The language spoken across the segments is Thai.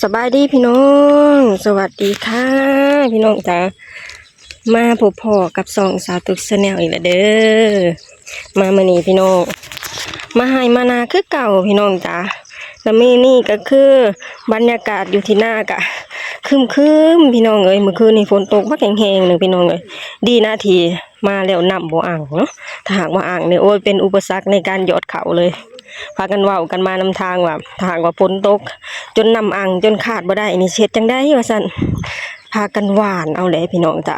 สบายดีพี่น้องสวัสดีค่ะพี่น้องจ้ามาพบพ่อกับสองสาวตุกแนลอีกแล้วเด้อมามื้อนี้พี่น้องมาให้มานาคือเก่าพี่น้องจ้าแล้วนี่ก็คือบรรยากาศอยู่ที่หน้ากะคึมพี่น้องเอ้ยเมื่อคืนนี้ฝนตกพักแห้งๆหนึ่งพี่น้องเอ้ยดีนาทีมาแล้วน้ำบ่อ่างเนาะถ้าหากว่าอ่างเนี่ยโอ้ยเป็นอุปสรรคในการหยอดเขาเลยพากันเว้ากันมานำทางว่าถ้าหากว่าฝนตกจนน้ำอ่างจนขาดบ่ได้นี่เช็ดจังได้ว่าซั่นพากันหวานเอาแหละพี่น้องจ้า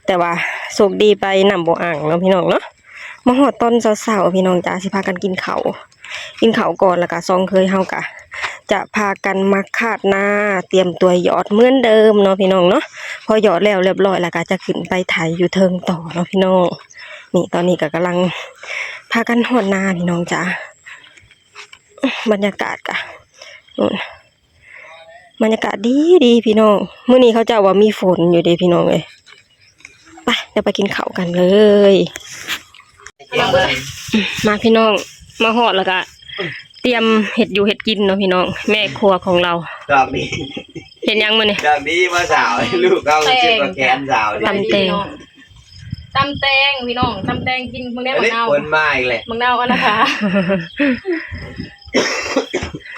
แต่ว่าโชคดีไปน้ำบ่อ่างเนาะพี่น้องเนาะมาฮอดตอนเช้าๆพี่น้องจ้าสิพากันกินข้าวก่อนแล้วก็ซองเคยเฮากะจะพากันมาคาดหน้าเตรียมตัวหยอดเหมือนเดิมเนาะพี่น้องเนาะพอหยอดแล้วเรียบร้อยแล้วก็จะขึ้นไปไถอยู่เทิงต่อเนาะพี่น้องนี่ตอนนี้ก็กำลังพากันหอดหน้าพี่น้องจ้าบรรยากาศกะบรรยากาศดีพี่น้องมื้อนี้เขาเจ้าว่ามีฝนอยู่เด้พี่น้องเอ้ยไปเดี๋ยวไปกินข้าวกันเลยมาพี่น้องมาหอดแล้วก็เตรียมเห็ดอยู่เห็ดกินเนาะพี่น้องแม่ครัวของเราดอกนี้เห็นยังมื้อนี้ดอกนี้มาสาวลูกเอาเจ็บกับแขนสาวตำแตงพี่น้องตำแตงกินมึงได้มะนาวคนมาอีกเลยมะนาวอ่ะนะคะ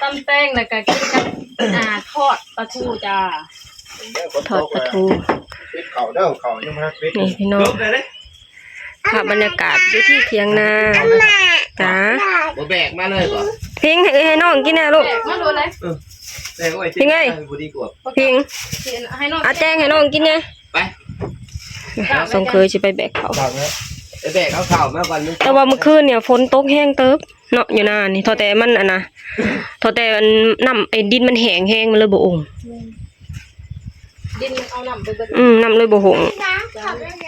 ตำแตงแล้วก็กินกับทอดปลาทูจ้าทอดปลาทูนี่พี่น้องภาพบรรยากาศอยู่ที่เถียงนาจ้าบ่แบกมาเลยบ่พิงให้น้องกินนะลูกมาดูเลยพิงไงพิงแจ้งให้น้องกินไงไปส่งเคยจะไปแบกเขาไปแบกเขาเข่ามาก่อนแต่ว่าเมื่อคืนเนี่ยฝนตกแห้งเติบเนาะอยู่นานนี่ทอแต่มันนะทอแต่มันน้ำไอ้ดินมันแห้งมันเลยบ่องดินเอาน้ำไปน้ำเลยบ่หง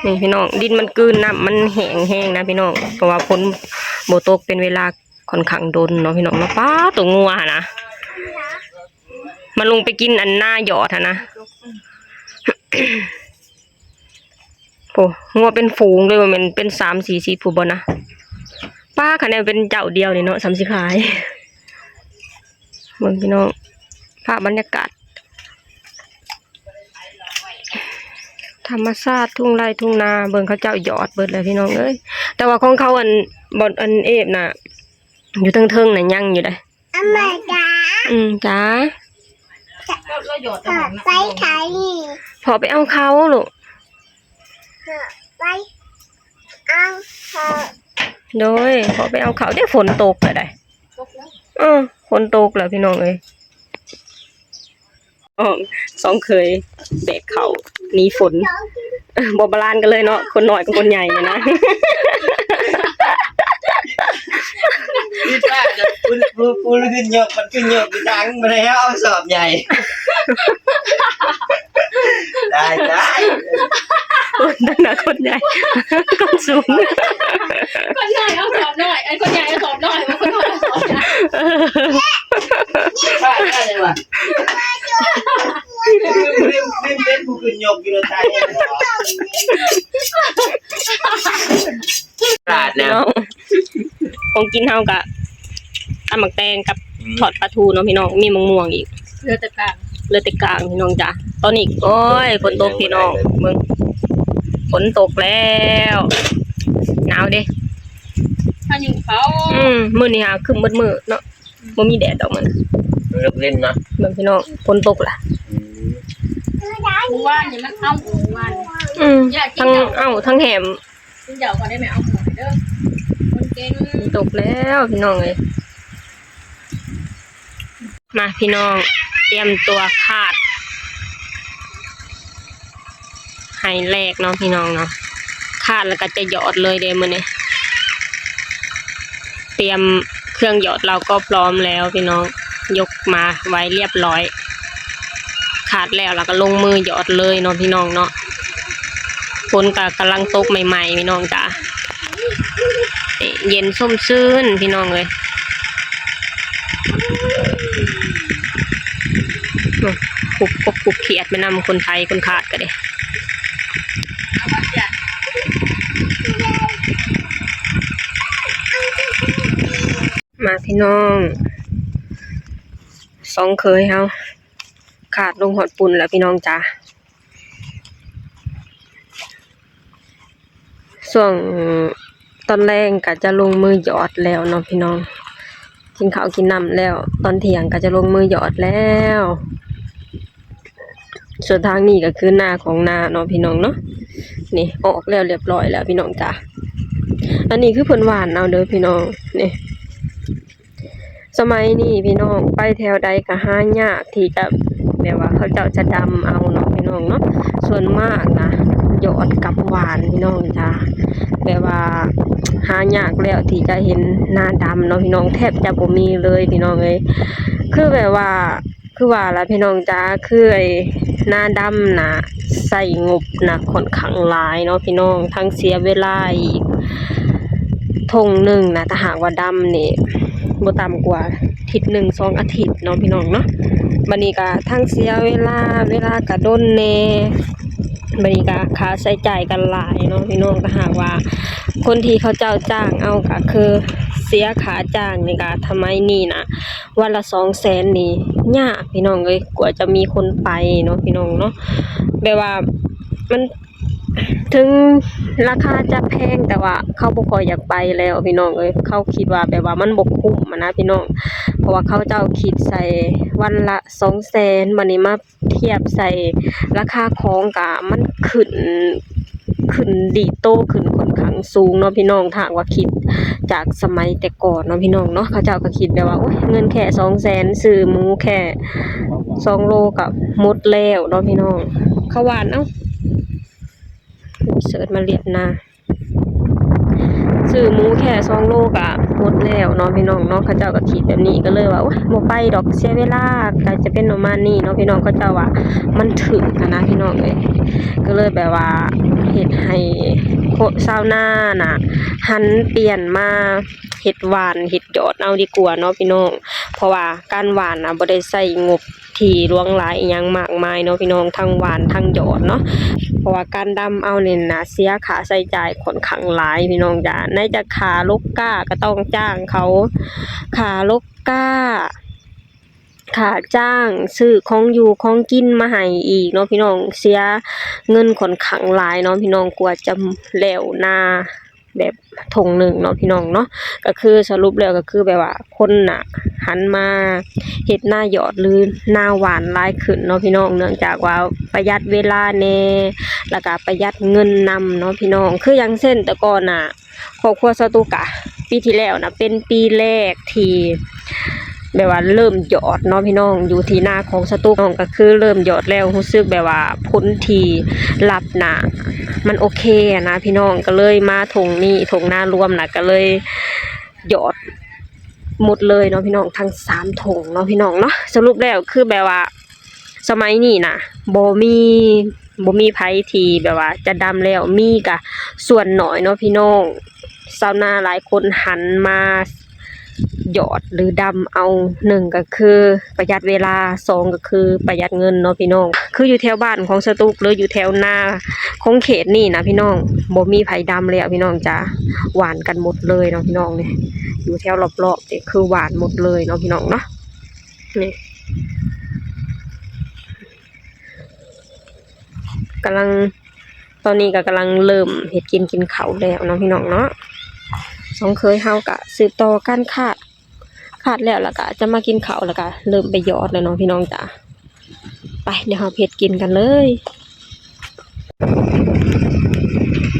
นี่พี่น้องดินมันกืนน้ำมันแห้งนะพี่น้องเพราะว่าฝนบ่ตกเป็นเวลาค่อนข้างโดนเนาะพี่น้องเนาะป้าตัวงัวนะมันลงไปกินอันหน้าหยอดนะโอ้งัวเป็นฝูงเลยว่ามันเป็น3-4ผู้บ่นะป้าคะแนนเป็นเจ้าเดียวนี่เนาะ30ขายเบิ่งพี่น้องภาพบรรยากาศธรรมชาติทุ่งไร่ทุ่งนาเบิ่งเขาเจ้าหยอดเบิดเลยพี่น้องเอ้ยแต่ว่าของเขาบ่อันเอฟน่ะอยู่เทิงๆน่ะยังอยู่ได้แม่จ๋าจ้าเราหยอดไปไถพอไปเอาเขาลูกไปเอาเขาโดยพอไปเอาเขาได้ฝนตกเลยได้ฝนตกแล้วพี่น้องเอ้ยสองเคยแบกเขาหนีฝนบอบาลานกันเลยเนาะคนหน่อยกับคนใหญ่เนี่ยนะพี่ป้าจะพูดขึ้นยกมันขึ้นยกดังมาแล้วสอบใหญ่ได้นั่นนะคนใหญ่คนสูงคนใหญ่เอาสอบหน่อยไอ้คนใหญ่เอาสอบหน่อยมันคนหน่อยเอาสอบนะใช่เลยว่ะเป็นผู้ขึ้นยกกิโลไทยปลาดนะของกินเฮากะตำหมักแตงกับทอดปลาทูเนาะพี่น้องมีมะม่วงอีกเรือแต่กลางพี่น้องจ้ะตอนนี้โอ้ยฝนตกพี่น้องมึงฝนตกแล้วหนาวเด้ถ้าอยู่เขามื้อนี้หาคึมมืดๆเนาะบ่มีแดดดอกมันเลิกเล่นนะเบิ่งพี่น้องฝนตกล่ะว่านี่มันเอาว่าทั้งแหมเดี๋ยวก่อนได้ไหมเอาหมูเด้อมันเก่งตกแล้วพี่น้องเอ้ยมาพี่น้องเตรียมตัวคาดให้แรกเนาะพี่น้องเนาะคาดแล้วก็จะหยอดเลยเด้มื้อนี้เตรียมเครื่องหยอดเราก็พร้อมแล้วพี่น้องยกมาไว้เรียบร้อยขาดแล้วก็ลงมือหยอดเลยเนาะพี่น้องเนาะฝนก็กำลังตกใหม่ๆพี่น้องจ้าเย็นส้มซื่นพี่น้องเลยขุบเขียดไม่นำคนไทยคนขาดก็ได้มาพี่น้องสองเคยเฮา ขาดลงหอดปุ่นแล้วพี่น้องจ้าส่วนตอนแรกก็จะลงมือหยอดแล้วเนาะพี่น้องกินข้าวกินน้ำแล้วตอนเที่ยงก็จะลงมือหยอดแล้วส่วนทางนี้ก็คือหน้าของนาเนาะพี่น้องเนาะนี่ออกแล้วเรียบร้อยแล้วพี่น้องจ้าอันนี้คือเพิ่นหวานเอาเด้อพี่น้องนี่สมัยนี้พี่น้องไปแถวใดก็หายากที่จะแบบว่าเขาเจ้าจะดำเอาเนาะพี่น้องเนาะส่วนมากนะหยอดกับหวานพี่น้องจ้าแบบว่าหายากแล้วที่จะเห็นหน้าดำเนาะพี่น้องแทบจะบ่มีเลยพี่น้องเอ้ยคือแบบว่าคือว่าล่ะพี่น้องจ้าคือไอ้หน้าดำน่ะใส่งบน่ะค่อนข้างหลายเนาะพี่น้องทั้งเสียเวลาอีกทงหนึ่งนะถ้าหากว่าดำนี่บ่ต่ำกว่าอาทิตย์หนึ่ง2 อาทิตย์เนาะพี่น้องเนาะบัดนี้ก็ทั้งเสียเวลาก็ดนแน่บัดนี้ก็ค่าใช้จ่ายกันหลายเนาะพี่น้องถ้าหากว่าคนที่เขาเจ้าจ้างเอาก็คือเสียค่าจ้างนี่ก็ทำไมนี่นะวันละ200,000นี่ยากพี่น้องเอ้ยกว่าจะมีคนไปเนาะพี่น้องเนาะแบบว่ามันถึงราคาจะแพงแต่ว่าเขาบ่ค่อยอยากไปแล้วพี่น้องเอ้ยเขาคิดว่าแบบว่ามันบ่คุ้มนะพี่น้องเพราะว่าเขาเจ้าคิดใส่วันละ200,000บัดนี้มาเทียบใส่ราคาของก็มันขึ้นดีโตขึ้นค่อนข้างสูงเนาะพี่น้องถ้าว่าคิดจากสมัยแต่ก่อนเนาะพี่น้องเนาะเขาเจ้าก็คิดแบบว่าโอ๊ยเงินแค่200,000ซื้อหมูแค่2 โลก็หมดแล้วเนาะพี่น้องข้าวหวานเอ้าเสิร์ชมาเรียบนาซื้อหมูแค่2 โลก็หมดแล้วเนาะพี่น้องเนาะเขาเจ้าก็คิดแบบนี้ก็เลยว่าโอ๊ยบ่ไปดอกเสียเวลาก็จะเป็นประมาณนี้เนาะพี่น้องเขาเจ้าว่ามันถึงนะพี่น้องเอ้ยก็เลยแบบว่าเฮ็ดให้ชาวนาน่ะหันเปลี่ยนมาเฮ็ดหวานเฮ็ดหยอดเอาดีกว่าเนาะพี่น้องเพราะว่าการหวานน่ะบ่ได้ใช้งบที่หลวงหลายอีหยังมากมายเนาะพี่น้องทั้งหวานทั้งหยอดเนาะเพราะว่าการดำเอาเนี่ยนะเสียค่าใช้จ่ายค่อนข้างหลายพี่น้องจ้ะไหนจะค่าลูกก้าก็ต้องจ้างเขาค่าลูกก้าค่าจ้างซื้อของอยู่ของกินมาให้อีกเนาะพี่น้องเสียเงินค่อนข้างหลายเนาะพี่น้องกว่าจะแล้วนาแบบทงหนึ่งเนาะพี่น้องเนาะก็คือสรุปแล้วก็คือแบบว่าคนน่ะหันมาเฮ็ดหน้าหยอดหรือหน้าหวานหลายขึ้นเนาะพี่น้องเนื่องจากว่าประหยัดเวลาแน่แล้วก็ประหยัดเงินนำเนาะพี่น้องคืออย่างเช่นแต่ก่อนน่ะครอบครัวสตุกะปีที่แล้วน่ะเป็นปีแรกที่แบบว่าเริ่มหยอดเนาะพี่น้องอยู่ที่หน้าของสตุกน้องก็คือเริ่มหยอดแล้วรู้สึกแบบว่าผลที่รับน่ะมันโอเคนะพี่น้องก็เลยมาถงนี้ถงหน้ารวมน่ะก็เลยหยอดหมดเลยเนาะพี่น้องทั้ง3 ถงเนาะพี่น้องเนาะสรุปแล้วคือแบบว่าสมัยนี้น่ะบ่มีไผที่แบบว่าจะดำแล้วมีก็ส่วนน้อยเนาะพี่น้องชาวนาหลายคนหันมาหยอดหรือดำเอา1ก็คือประหยัดเวลา2ก็คือประหยัดเงินเนาะพี่น้องคืออยู่แถวบ้านของสตุกหรืออยู่แถวนาของเขตนี่นะพี่น้องบ่มีไผดำแล้วพี่น้องจ้าหวานกันหมดเลยเนาะพี่น้องนี่อยู่แถวรอบๆนี่คือหวานหมดเลยเนาะพี่น้องเนาะนี่ตอนนี้ก็กำลังเริ่มเฮ็ดกินข้าวแล้วเนาะพี่น้องเนาะสองเคยเฮาก็สืบต่อการขาดแล้วก็จะมากินข้าวแล้วก็เริ่มไปหยอดแล้วเนาะพี่น้องจ้าไปเดี๋ยวเฮาเฮ็ดกินกันเลย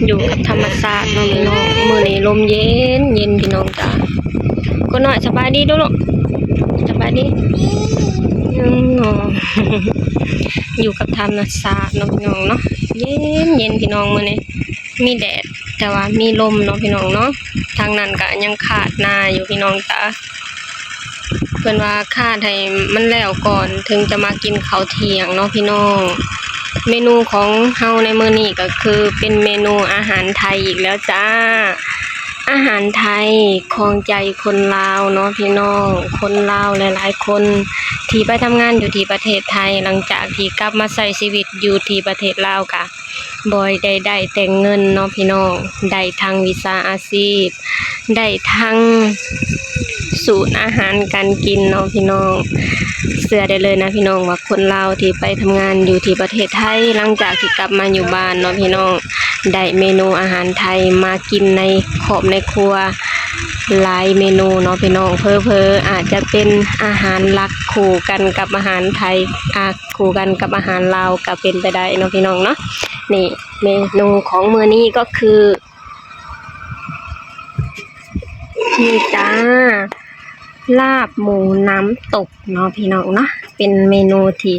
อยู่กับธรรมชาติเนาะพี่น้องมื้อนี้ลมเย็นพี่น้องจ้าก็น้อยสบายดีเด้อลูกสบายดีอยู่กับธรรมชาติเนาะพี่น้องเนาะเย็นพี่น้องมื้อนี้มีแดดแต่ว่ามีลมเนาะพี่น้องเนาะทางนั้นก็ยังขาดนาอยู่พี่น้องจ้าเพิ่นว่าขาดให้มันแล้วก่อนถึงจะมากินข้าวเที่ยงเนาะพี่น้องเมนูของเฮาในมื้อนี้ก็คือเป็นเมนูอาหารไทยอีกแล้วจ้าอาหารไทยครองใจคนลาวเนาะพี่น้องคนลาวหลายๆคนที่ไปทำงานอยู่ที่ประเทศไทยหลังจากที่กลับมาใช้ชีวิตอยู่ที่ประเทศลาวกะบ่ได้แต่งเงินเนาะพี่น้องได้ทั้งวีซ่าอาชีพได้ทั้ง สูตรอาหารการกินเนาะพี่น้องเชื่อได้เลยนะพี่น้องว่าคนลาวที่ไปทำงานอยู่ที่ประเทศไทยหลังจากที่กลับมาอยู่บ้านเนาะพี่น้องได้เมนูอาหารไทยมากินในขอบในครัวหลายเมนูเนาะพี่น้องเพออาจจะเป็นอาหารหลักคู่กันกับอาหารไทยคู่กันกับอาหารลาวก็เป็นไปได้เนาะพี่น้องเนาะนี่เมนูของมื้อนี้ก็คือนี่จ้าลาบหมูน้ำตกเนาะพี่น้องเนาะเป็นเมนูที่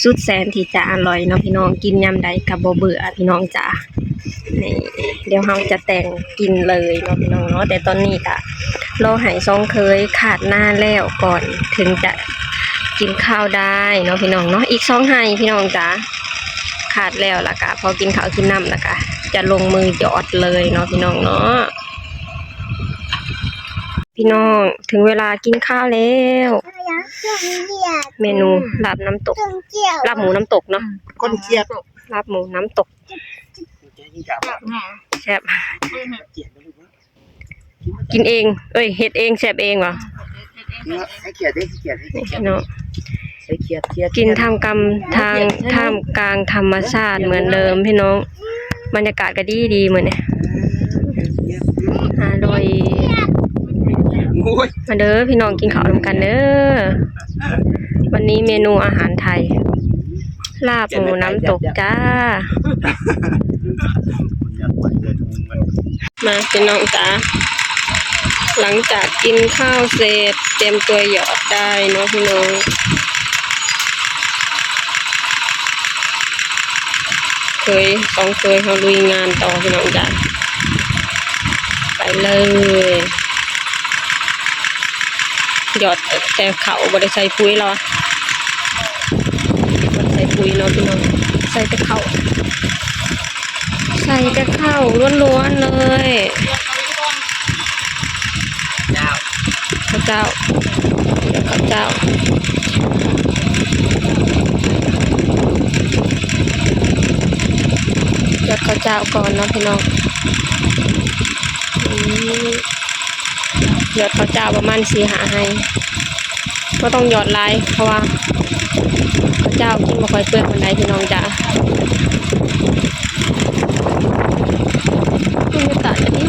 สุดแสนที่จะอร่อยเนาะพี่น้องกินยามใดก็บ่เบื่อพี่น้องจ้านี่เดี๋ยวเราจะแต่งกินเลยเนาะพี่น้องเนาะแต่ตอนนี้ก็รอให้ซองเคยขาดหน้าแล้วก่อนถึงจะกินข้าวได้เนาะพี่น้องเนาะอีก2ให้พี่น้องจ้าขาดแล้วล่ะก็พอกินข้าวกินน้ำแล้วก็จะลงมือหยอดเลยเนาะพี่น้องเนาะพี่น้องถึงเวลากินข้าวแล้วเมนูลาบน้ำตกลาบหมูน้ำตกเนาะ คนเกลียด ลาบหมูน้ำตก นี่กับ แซ่บ เกลียดนะลูกนะ กินเองเฮ็ดเองแซ่บเองวะ ให้เกลียดได้เกลียดให้ นี่ เกลียด เนาะ ให้เกลียดเกลียด กินท่ามกลางธรรมชาติเหมือนเดิมพี่น้องบรรยากาศก็ดีเหมือนเนี่ยอร่อย โอ้ย มาเด้อพี่น้องกินข้าวนำกันเด้อวันนี้เมนูอาหารไทยลาบหมูน้ำตกจ้ามาพี่น้องจ้าหลังจากกินข้าวเสร็จเตรียมตัวหยอดได้เนาะพี่น้องเคยเขาลุยงานต่อพี่น้องจ้าไปเลยหยอดแต่เขาบ่ได้ใส่ปุ๋ยหรอบ่ได้ใส่ปุ๋ยเนาะพี่น้องใส่แต่เขาล้วนๆเลยข้าวเจ้าหยอดข้าวเจ้าก่อนเนาะพี่น้องหยอดข้าวเจ้าประมาณ4-5ให้ก็ต้องหยอดลายเพราะว่าข้าวเจ้ากินบ่ค่อยเปลือกมันได้พี่น้องจ้าบรรยากาศดี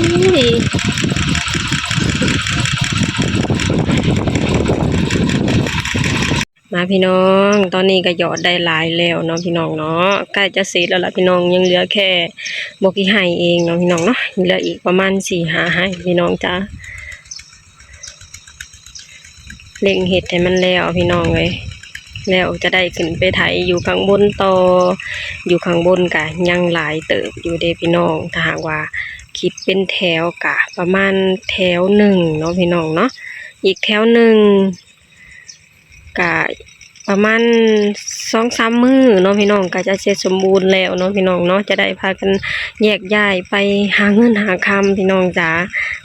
มาพี่น้องตอนนี้ก็หยอดได้หลายแล้วเนาะพี่น้องเนาะใกล้จะเสร็จแล้วล่ะพี่น้องยังเหลือแค่บกี่ให้เองเนาะพี่น้องเนาะเหลืออีกประมาณ4-5ให้พี่น้องจ้าเล็งเห็ดให้มันแล้วพี่น้องเลยแล้วจะได้ขึ้นไปไถอยู่ข้างบนต่ออยู่ข้างบนกะยังหลายเติบอยู่เด้พี่น้องถ้าหากว่าคิดเป็นแถวกะประมาณแถวหนึ่งเนาะพี่น้องเนาะอีกแถวหนึ่งกะประมาณ2-3 มื้อเนาะพี่น้องก็จะเสร็จสมบูรณ์แล้วเนาะพี่น้องเนาะจะได้พากันแยกย้ายไปหาเงินหาคำพี่น้องจ๋า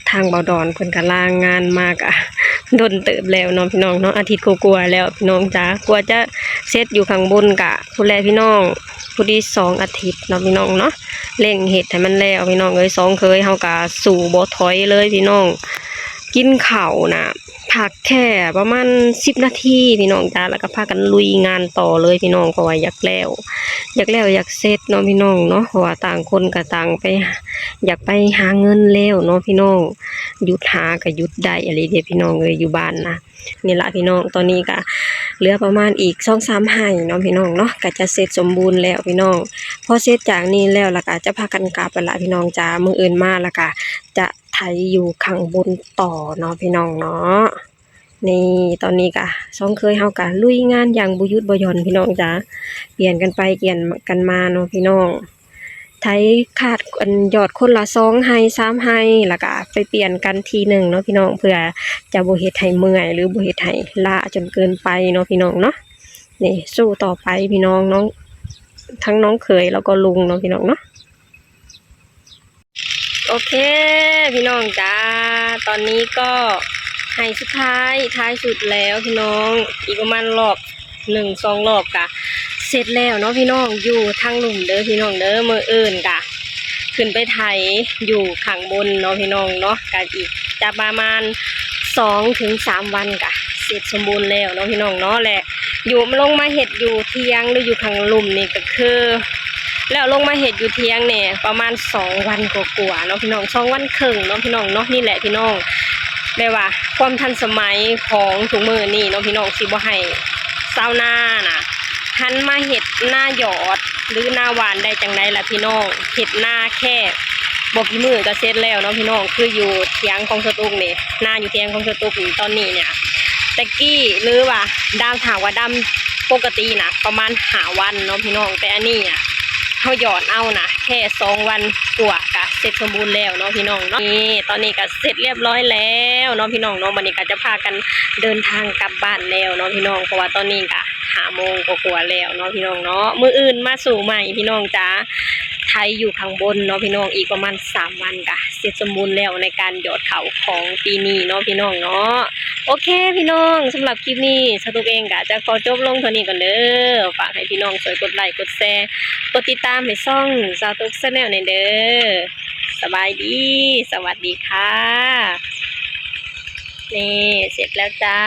ทางเบาดอนเพิ่นก็ลางานมากอะโดนเติบแล้วเนาะพี่น้องเนาะอาทิตย์กลัวๆแล้วพี่น้องจ๋ากลัวจะเสร็จอยู่ข้างบนกะผู้แลพี่น้องผู้ที่2 อาทิตย์เนาะพี่น้องเนาะเร่งเฮ็ดให้มันแล้วพี่น้องเอ้ย2เคยเฮาก็สู่บ่ถอยเลยพี่น้องกินข้าวน่ะพักแค่ประมาณ10 นาทีพี่น้องจ้าแล้วก็พากันลุยงานต่อเลยพี่น้องเพราะว่าอยากแล้วอยากเสร็จเนาะพี่น้องเนาะเพราะว่าต่างคนก็ต่างไปอยากไปหาเงินแล้วเนาะพี่น้องหยุดหาก็หยุดได้อะไรเด้พี่น้องเอ้ยอยู่บ้านนะนี่ล่ะพี่น้องตอนนี้ก็เหลือประมาณอีก2-3ให้เนาะพี่น้องเนาะก็จะเสร็จสมบูรณ์แล้วพี่น้องพอเสร็จจากนี้แล้วล่ะก็จะพากันกลับไปละพี่น้องจ้ามื้ออื่นมาแล้วก็จะไถอยู่ข้างบนต่อเนาะพี่น้องเนาะนี่ตอนนี้ก็2เคยเฮาก็ลุยงานอย่างบ่หยุดบ่หย่อนพี่น้องจ้าเปลี่ยนกันไปเปลี่ยนกันมาเนาะพี่น้องไถขาดอันยอดคนละ2ให้3ให้แล้วก็ไปเปลี่ยนกันทีหนึ่งเนาะพี่น้องเพื่อจะบ่เฮ็ดให้เมื่อยหรือบ่เฮ็ดให้ล้าจนเกินไปเนาะพี่น้องเนาะนี่สู้ต่อไปพี่น้องทั้งน้องเขยแล้วก็ลุงเนาะพี่น้องเนาะโอเคพี่น้องจ้าตอนนี้ก็ให้สุดท้ายสุดแล้วพี่น้องอีกประมาณรอบ1-2 รอบกะเสร็จแล้วเนาะพี่น้องอยู่ทางหลุมเด้อพี่น้องเด้อมื้ออื่นกะขึ้นไปไถอยู่ข้างบนเนาะพี่น้องเนาะกะอีกจะประมาณ 2-3 วันกะเสร็จสมบูรณ์แล้วเนาะพี่น้องเนาะแหละอยู่ลงมาเห็ดอยู่เทียงหรืออยู่ข้างลุ่มนี่ก็คือแล้วลงมาเห็ดอยู่เทียงเนี่ยประมาณ2 วันกว่าๆเนาะพี่น้อง2 วันครึ่งเนาะพี่น้องเนาะนี่แหละพี่น้องได้ว่าความทันสมัยของถุงมือนี่เนาะพี่น้องสิบ่ให้ชาวนาน่ะหันมาเห็ดหน้าหยอดหรือหน้าหวานได้จังไดล่ะพี่น้องเห็ดหน้าแค่บอกกี่มือก็เสร็จแล้วเนาะพี่น้องคืออยู่เทียงของสตุกนี่หน้าอยู่เทียงของสตุกนี่ตอนนี้เนี่ยตะกี้หรือว่าดำถามว่าดำปกตินะประมาณ5 วันเนาะพี่น้องแต่อันนี้อ่ะเขาหยอดเอานะแค่2 วันกว่ากะเสร็จสมบูรณ์แล้วเนาะพี่น้องเนาะนี่ตอนนี้ก็เสร็จเรียบร้อยแล้วเนาะพี่น้องเนาะวันนี้ก็จะพากันเดินทางกลับบ้านแล้วเนาะพี่น้องเพราะว่าตอนนี้ก็5 โมงกว่าๆแล้วเนาะพี่น้องเนาะมื้ออื่นมาสู่ใหม่พี่น้องจ๋าไทยอยู่ข้างบนเนาะพี่น้องอีกประมาณ3 วันกะเสร็จสมบูรณ์แล้วในการหยอดเขาของปีนี้เนาะพี่น้องเนาะโอเคพี่น้องสำหรับคลิปนี้สตุกเองกะจะขอจบลงเท่านี้ก่อนเด้อฝากให้พี่น้องช่วยกดไลค์กดแชร์กดติดตามให้ช่องสตุกชาแนลในเด้อสบายดีสวัสดีค่ะนี่เสร็จแล้วจ้า